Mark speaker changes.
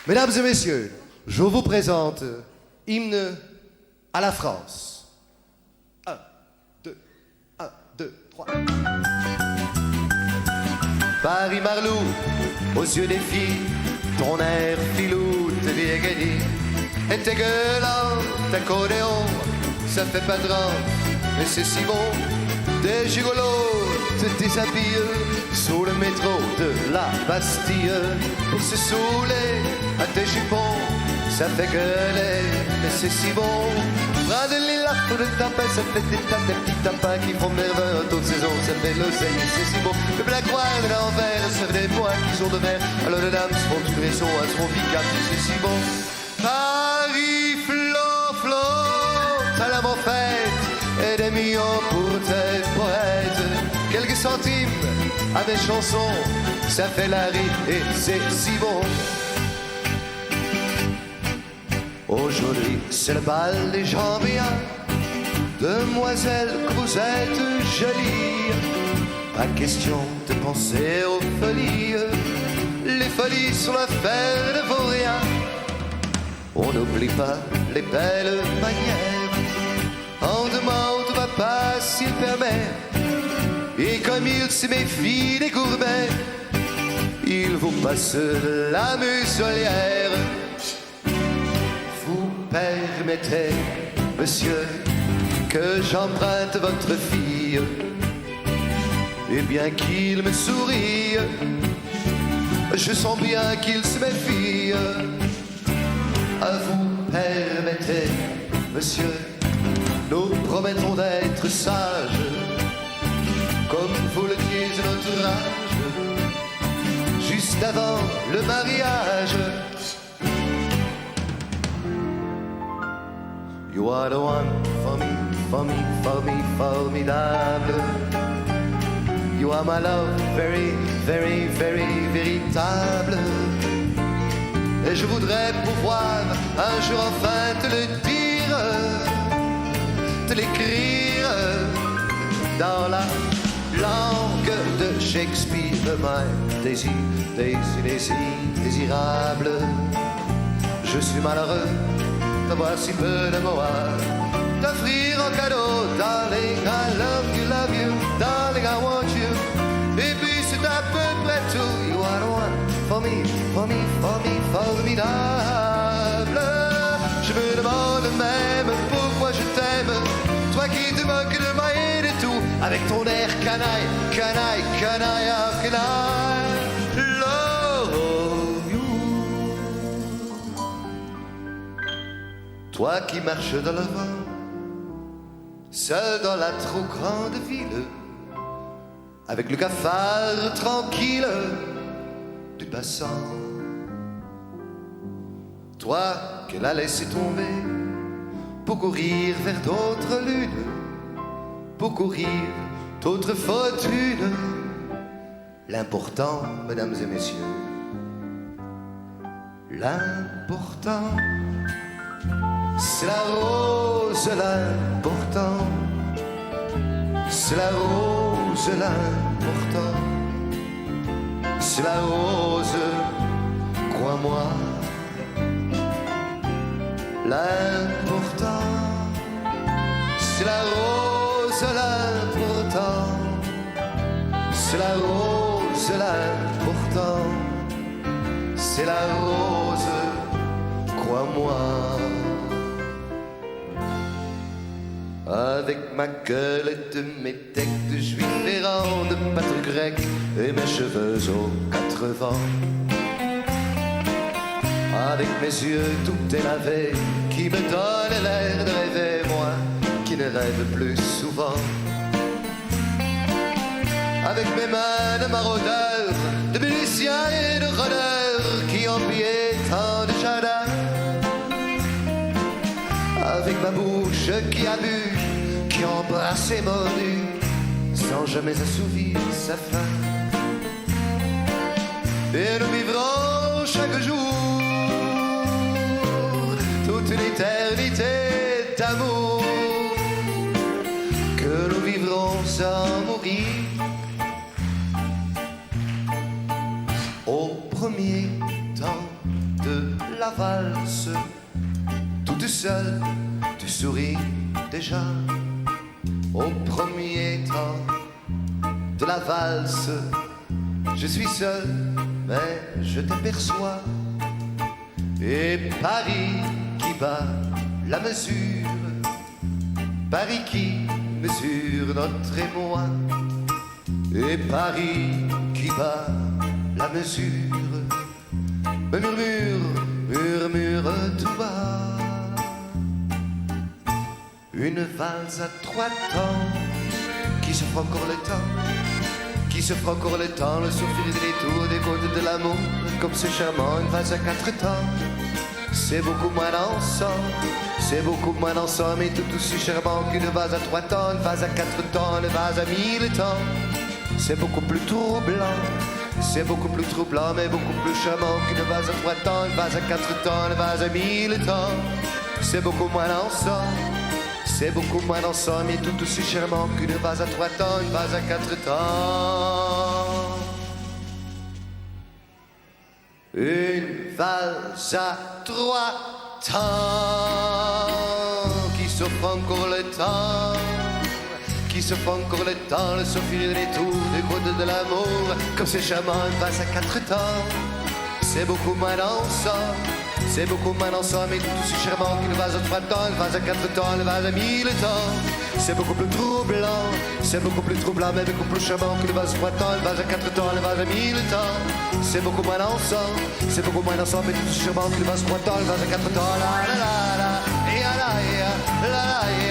Speaker 1: Mesdames et messieurs, je vous présente Hymne à la France. 1, 2, 1, 2, 3. Paris-Marlou, aux yeux des filles, ton air filou te dégaine. Et tes gueulantes, accordéon, ça fait pas de rang, mais c'est si bon. Des gigolos te déshabillent sous le métro de la Bastille pour se saouler à tes jupons. Ça fait gueuler, mais c'est si bon. Bras de lilas pour le tapin, ça fait des tas de petits tapins qui font merveille en toute saison. Ça fait l'oseille, c'est si bon. Le black wine de l'envers, ça fait des points qui sont de verre. Alors les dames se font du réseau à son picap, c'est si bon. Paris flotte à la fête et des millions pour tes poètes. Quelques centimes à des chansons, ça fait la rire et c'est si bon. Aujourd'hui, c'est le bal des gens bien, demoiselle Crouzette jolie. Pas question de penser aux folies, les folies sont l'affaire de vos rien. On n'oublie pas les belles manières, on demande au papa s'il permet. Et comme il se méfie des gourmets, il vous passe la muselière. Vous permettez, monsieur, que j'emprunte votre fille, et bien qu'il me sourie, je sens bien qu'il se méfie. Vous permettez, monsieur, nous promettons d'être sages, comme vous le dites notre âge, juste avant le mariage. You are the one for me, for me, for me, formidable. You are my love, very, very, very véritable. Et je voudrais pouvoir un jour enfin te le dire, te l'écrire dans la langue de Shakespeare. My Daisy, Daisy, Daisy, désirable. Je suis malheureux d'avoir si peu de mots à t'offrir en cadeau. Darling, I love you, darling, I want you. Et puis c'est à peu près tout. You are the one for me, for me, for me, formidable. Je me demande même pourquoi je t'aime, toi qui te moques de moi et de tout, avec ton air canaille, canaille, canaille, canaille. Love you. Toi qui marches dans le vent, seul dans la trop grande ville, avec le cafard tranquille du passant. Toi qu'elle a laissé tomber pour courir vers d'autres lunes, pour courir d'autres fortunes. L'important, mesdames et messieurs, l'important, c'est la rose, l'important, c'est la rose, l'important, c'est la rose, crois-moi. L'important, c'est la rose, l'important, c'est la rose, l'important, c'est la rose, crois-moi. Avec ma gueule de mes têtes de juif errant, de pâtre grec et mes cheveux aux 4 vents. Avec mes yeux tout élavés qui me donnent l'air de rêver, moi qui ne rêve plus souvent. Avec mes mains de maraudeurs, de musiciens et de rôdeurs qui ont pillé tant de jardins. Avec ma bouche qui a bu, qui embrasse et mordu, sans jamais assouvir sa faim. Et nous vivrons chaque jour toute une éternité d'amour, que nous vivrons sans mourir. Au premier temps de la valse. Toute seule, tu souris déjà au premier temps de la valse. Je suis seul, mais je t'aperçois. Et Paris qui bat la mesure, Paris qui mesure notre émoi. Et Paris qui bat la mesure, me murmure tout bas. Une valse à 3 temps, qui se fera encore le temps, qui se fera encore le temps, le sourire des tours des côtes de l'amour, comme c'est charmant, une valse à 4 temps. C'est beaucoup moins dansant, c'est beaucoup moins dansant, mais tout aussi charmant qu'une valse à 3 temps, une valse à 4 temps, une valse à 1000 temps. C'est beaucoup plus troublant, c'est beaucoup plus troublant, mais beaucoup plus charmant qu'une valse à 3 temps, une valse à 4 temps, une valse à 1000 temps. C'est beaucoup moins dansant, c'est beaucoup moins dansant, mais tout aussi charmant qu'une valse à 3 temps, une valse à 4 temps. Une valse à 3 temps, qui s'offre encore le temps, qui se font encore le temps, le sourire des tours, des côtes de l'amour, comme c'est charmant, une valse à 4 temps. C'est beaucoup moins dansant, c'est beaucoup moins dansant, mais tout aussi charmant qu'une valse à 3 temps, une valse à 4 temps, une valse à 1000 temps. C'est beaucoup plus troublant, c'est beaucoup plus troublant, mais beaucoup plus charmant qu'une valse à 3 temps, une valse à 4 temps, une valse à 1000 temps. C'est beaucoup moins dansant, c'est beaucoup moins dansant, mais tout aussi charmant qu'une valse à 3 temps, une valse à 4 temps. La la la la, la la la la la.